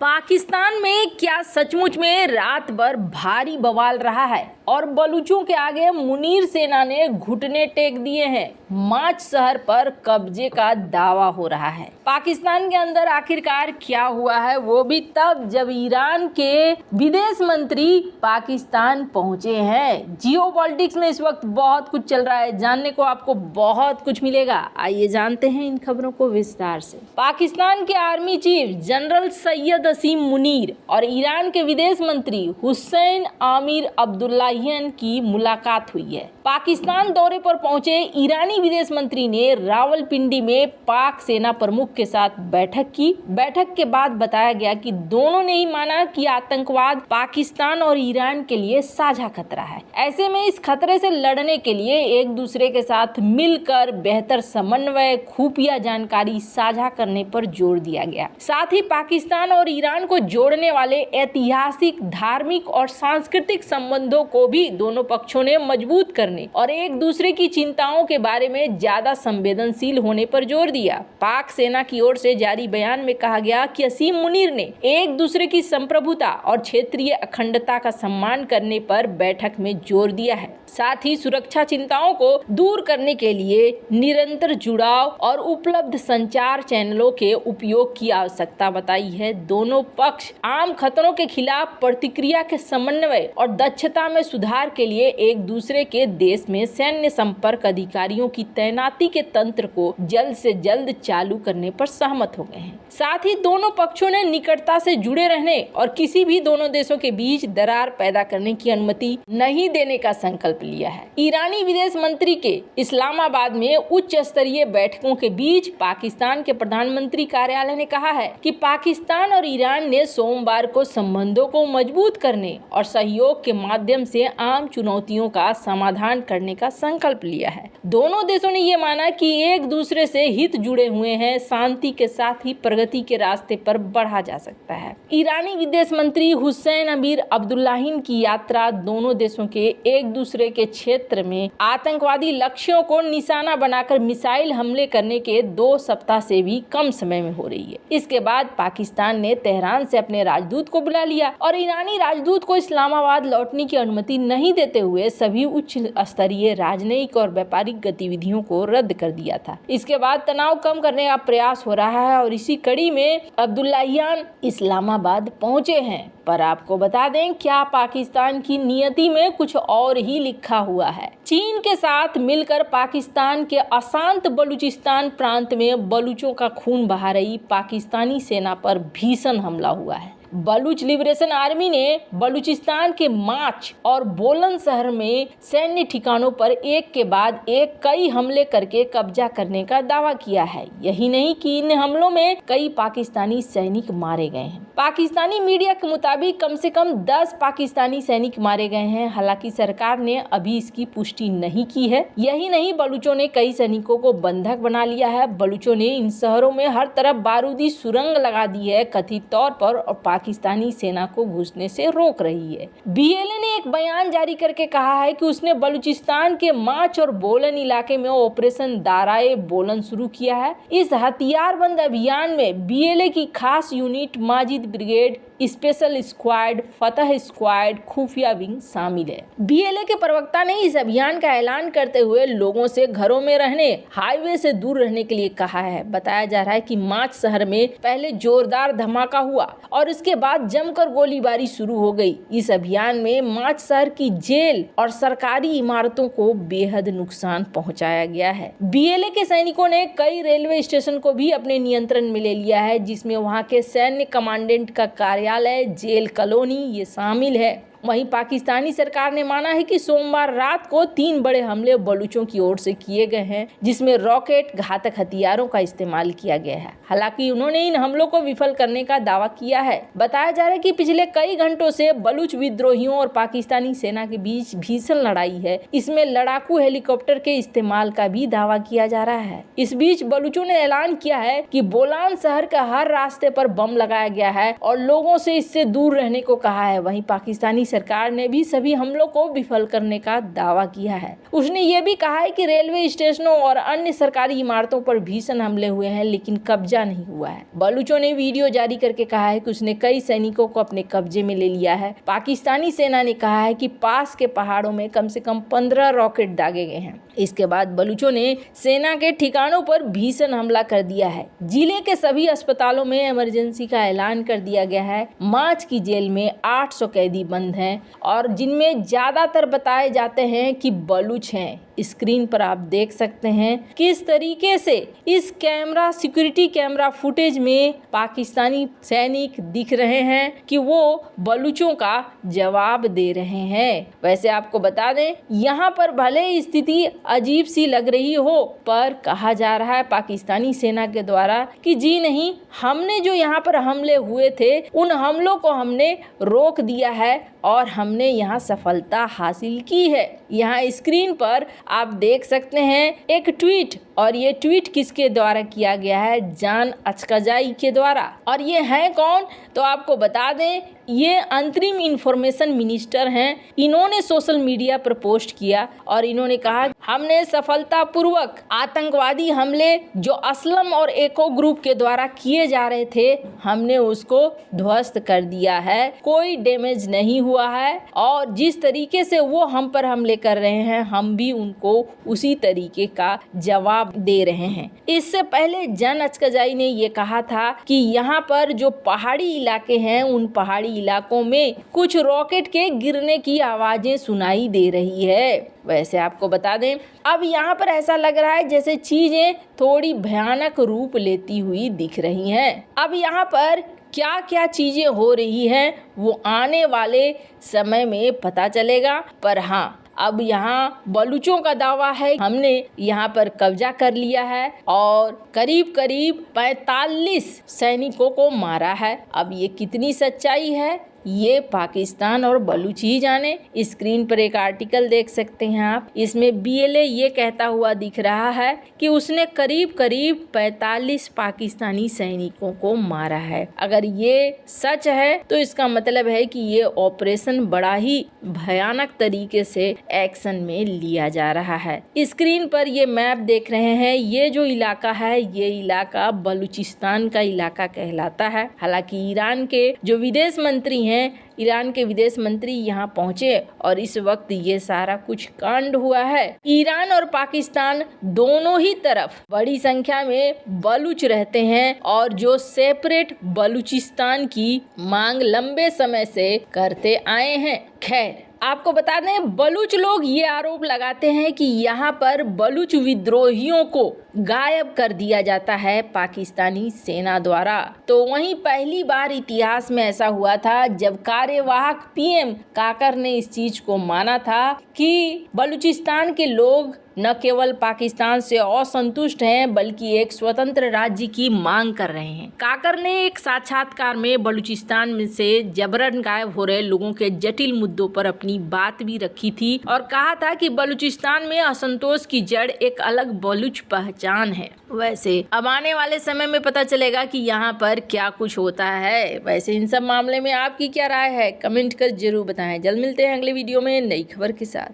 पाकिस्तान में क्या सचमुच में रात भर भारी बवाल रहा है और बलूचों के आगे मुनीर सेना ने घुटने टेक दिए हैं। माच शहर पर कब्जे का दावा हो रहा है। पाकिस्तान के अंदर आखिरकार क्या हुआ है वो भी तब जब ईरान के विदेश मंत्री पाकिस्तान पहुंचे हैं। जियोपॉलिटिक्स में इस वक्त बहुत कुछ चल रहा है, जानने को आपको बहुत कुछ मिलेगा। आइए जानते हैं इन खबरों को विस्तार से। पाकिस्तान के आर्मी चीफ जनरल सैयद असीम मुनीर और ईरान के विदेश मंत्री हुसैन आमिर अब्दुल्लाहियन की मुलाकात हुई है। पाकिस्तान दौरे पर पहुंचे ईरानी विदेश मंत्री ने रावलपिंडी में पाक सेना प्रमुख के साथ बैठक की। बैठक के बाद बताया गया कि दोनों ने ही माना कि आतंकवाद पाकिस्तान और ईरान के लिए साझा खतरा है। ऐसे में इस खतरे से लड़ने के लिए एक दूसरे के साथ मिलकर बेहतर समन्वय, खुफिया जानकारी साझा करने पर जोर दिया गया। साथ ही पाकिस्तान और ईरान को जोड़ने वाले ऐतिहासिक, धार्मिक और सांस्कृतिक संबंधों को भी दोनों पक्षों ने मजबूत करने और एक दूसरे की चिंताओं के बारे में ज्यादा संवेदनशील होने पर जोर दिया। पाक सेना की ओर से जारी बयान में कहा गया कि असीम मुनीर ने एक दूसरे की संप्रभुता और क्षेत्रीय अखंडता का सम्मान करने पर बैठक में जोर दिया है। साथ ही सुरक्षा चिंताओं को दूर करने के लिए निरंतर जुड़ाव और उपलब्ध संचार चैनलों के उपयोग की आवश्यकता बताई है। दोनों पक्ष आम खतरों के खिलाफ प्रतिक्रिया के समन्वय और दक्षता में सुधार के लिए एक दूसरे के देश में सैन्य संपर्क अधिकारियों की तैनाती के तंत्र को जल्द से जल्द चालू करने पर सहमत हो गए हैं। साथ ही दोनों पक्षों ने निकटता से जुड़े रहने और किसी भी दोनों देशों के बीच दरार पैदा करने की अनुमति नहीं देने का संकल्प लिया है। ईरानी विदेश मंत्री के इस्लामाबाद में उच्च स्तरीय बैठकों के बीच पाकिस्तान के प्रधानमंत्री कार्यालय ने कहा है कि पाकिस्तान और ईरान ने सोमवार को संबंधों को मजबूत करने और सहयोग के माध्यम से आम चुनौतियों का समाधान करने का संकल्प लिया है। दोनों देशों ने ये माना कि एक दूसरे से हित जुड़े हुए हैं, शांति के साथ ही प्रगति के रास्ते पर बढ़ा जा सकता है। ईरानी विदेश मंत्री हुसैन आमिर अब्दुल्लाहियन की यात्रा दोनों देशों के एक दूसरे के क्षेत्र में आतंकवादी लक्ष्यों को निशाना बनाकर मिसाइल हमले करने के 2 सप्ताह से भी कम समय में हो रही है। इसके बाद पाकिस्तान ने तेहरान से अपने राजदूत को बुला लिया और ईरानी राजदूत को इस्लामाबाद लौटने की अनुमति नहीं देते हुए सभी उच्च स्तरीय राजनयिक और व्यापारिक गतिविधियों को रद्द कर दिया था। इसके बाद तनाव कम करने का प्रयास हो रहा है और इसी कड़ी में अब्दुल्लाहियन इस्लामाबाद पहुंचे हैं। पर आपको बता दें, क्या पाकिस्तान की नियति में कुछ और ही लिखा हुआ है। चीन के साथ मिलकर पाकिस्तान के अशांत बलूचिस्तान प्रांत में बलूचों का खून बहा रही पाकिस्तानी सेना पर भीषण हमला हुआ है। बलूच लिबरेशन आर्मी ने बलूचिस्तान के माच और बोलन शहर में सैन्य ठिकानों पर एक के बाद एक कई हमले करके कब्जा करने का दावा किया है। यही नहीं कि इन हमलों में कई पाकिस्तानी सैनिक मारे गए हैं। पाकिस्तानी मीडिया के मुताबिक कम से कम 10 पाकिस्तानी सैनिक मारे गए हैं। हालांकि सरकार ने अभी इसकी पुष्टि नहीं की है। यही नहीं, बलूचों ने कई सैनिकों को बंधक बना लिया है। बलूचों ने इन शहरों में हर तरफ बारूदी सुरंग लगा दी है, कथित तौर पर, और पाकिस्तानी सेना को घुसने से रोक रही है। बीएलए ने एक बयान जारी करके कहा है कि उसने बलूचिस्तान के माच और बोलन इलाके में ऑपरेशन दाराए बोलन शुरू किया है। इस हथियारबंद अभियान में बीएलए की खास unit, Majid brigade, special squad, फतह स्क्वाड, खुफिया विंग शामिल है। बीएलए के प्रवक्ता ने इस अभियान का ऐलान करते हुए लोगों से घरों में रहने, हाईवे से दूर रहने के लिए कहा है। बताया जा रहा है कि माच शहर में पहले जोरदार धमाका हुआ और इसके बाद जमकर गोलीबारी शुरू हो गई। इस अभियान में माच शहर की जेल और सरकारी इमारतों को बेहद नुकसान पहुंचाया गया है। बीएलए के सैनिकों ने कई रेलवे स्टेशन को भी अपने नियंत्रण में ले लिया है, जिसमें वहां के सैन्य कमांडेंट का कार्यालय, जेल कॉलोनी ये शामिल है। वहीं पाकिस्तानी सरकार ने माना है कि सोमवार रात को 3 बड़े हमले बलूचों की ओर से किए गए हैं, जिसमें रॉकेट, घातक हथियारों का इस्तेमाल किया गया है। हालांकि उन्होंने इन हमलों को विफल करने का दावा किया है। बताया जा रहा है कि पिछले कई घंटों से बलूच विद्रोहियों और पाकिस्तानी सेना के बीच भीषण लड़ाई है। इसमें लड़ाकू हेलीकॉप्टर के इस्तेमाल का भी दावा किया जा रहा है। इस बीच बलूचों ने ऐलान किया है कि बोलान शहर का हर रास्ते पर बम लगाया गया है और लोगों से इससे दूर रहने को कहा है। वहीं पाकिस्तानी सरकार ने भी सभी हमलों को विफल करने का दावा किया है। उसने ये भी कहा है कि रेलवे स्टेशनों और अन्य सरकारी इमारतों पर भीषण हमले हुए हैं, लेकिन कब्जा नहीं हुआ है। बलूचों ने वीडियो जारी करके कहा है कि उसने कई सैनिकों को अपने कब्जे में ले लिया है। पाकिस्तानी सेना ने कहा है कि पास के पहाड़ों में कम से कम 15 रॉकेट दागे गए हैं। इसके बाद बलूचों ने सेना के ठिकानों पर भीषण हमला कर दिया है। जिले के सभी अस्पतालों में इमरजेंसी का ऐलान कर दिया गया है। माच की जेल में 800 कैदी बंद हैं और जिनमें ज्यादातर बताए जाते हैं कि बलूच हैं। स्क्रीन पर आप देख सकते हैं किस तरीके से इस सिक्योरिटी कैमरा फुटेज में पाकिस्तानी सैनिक दिख रहे हैं कि वो बलूचों का जवाब दे रहे हैं। वैसे आपको बता दें, यहाँ पर भले स्थिति अजीब सी लग रही हो, पर कहा जा रहा है पाकिस्तानी सेना के द्वारा कि जी नहीं, हमने जो यहाँ पर हमले हुए थे उन हमलों को हमने रोक दिया है और हमने यहाँ सफलता हासिल की है। यहाँ स्क्रीन पर आप देख सकते हैं एक ट्वीट, और ये ट्वीट किसके द्वारा किया गया है? जान अचकजाई के द्वारा। और ये हैं कौन? तो आपको बता दें, ये अंतरिम इंफॉर्मेशन मिनिस्टर हैं। इन्होंने सोशल मीडिया पर पोस्ट किया और इन्होंने कहा, हमने सफलतापूर्वक आतंकवादी हमले जो असलम और एको ग्रुप के द्वारा किए जा रहे थे, हमने उसको ध्वस्त कर दिया है। कोई डैमेज नहीं हुआ है और जिस तरीके से वो हम पर हमले कर रहे हैं, हम भी उनको उसी तरीके का जवाब दे रहे हैं। इससे पहले जान अचकजाई ने ये कहा था कि यहाँ पर जो पहाड़ी इलाके हैं, उन पहाड़ी इलाकों में कुछ रॉकेट के गिरने की आवाजें सुनाई दे रही है। वैसे आपको बता दें, अब यहाँ पर ऐसा लग रहा है जैसे चीजें थोड़ी भयानक रूप लेती हुई दिख रही हैं। अब यहाँ पर क्या क्या चीजें हो रही हैं वो आने वाले समय में पता चलेगा। पर हाँ, अब यहाँ बलूचों का दावा है हमने यहाँ पर कब्जा कर लिया है और करीब करीब 45 सैनिकों को मारा है। अब ये कितनी सच्चाई है ये पाकिस्तान और बलूच ही जाने। स्क्रीन पर एक आर्टिकल देख सकते हैं आप, इसमें BLA ये कहता हुआ दिख रहा है कि उसने करीब करीब 45 पाकिस्तानी सैनिकों को मारा है। अगर ये सच है तो इसका मतलब है कि ये ऑपरेशन बड़ा ही भयानक तरीके से एक्शन में लिया जा रहा है। स्क्रीन पर ये मैप देख रहे हैं, ये जो इलाका है ये इलाका बलूचिस्तान का इलाका कहलाता है। हालांकि ईरान के जो विदेश मंत्री हैं, ईरान के विदेश मंत्री यहाँ पहुंचे और इस वक्त ये सारा कुछ कांड हुआ है। ईरान और पाकिस्तान दोनों ही तरफ बड़ी संख्या में बलूच रहते हैं और जो सेपरेट बलूचिस्तान की मांग लंबे समय से करते आए हैं। खैर, आपको बता दें, बलूच लोग ये आरोप लगाते हैं कि यहाँ पर बलूच विद्रोहियों को गायब कर दिया जाता है पाकिस्तानी सेना द्वारा। तो वहीं पहली बार इतिहास में ऐसा हुआ था जब कार्यवाहक PM काकर ने इस चीज को माना था कि बलूचिस्तान के लोग न केवल पाकिस्तान से असंतुष्ट हैं बल्कि एक स्वतंत्र राज्य की मांग कर रहे हैं। काकर ने एक साक्षात्कार में बलूचिस्तान में से जबरन गायब हो रहे लोगों के जटिल मुद्दों पर अपनी बात भी रखी थी और कहा था कि बलूचिस्तान में असंतोष की जड़ एक अलग बलूच पहचान है। वैसे अब आने वाले समय में पता चलेगा कि यहाँ पर क्या कुछ होता है। वैसे इन सब मामले में आपकी क्या राय है, कमेंट कर जरूर बताएं। जल्द मिलते हैं अगले वीडियो में नई खबर के साथ।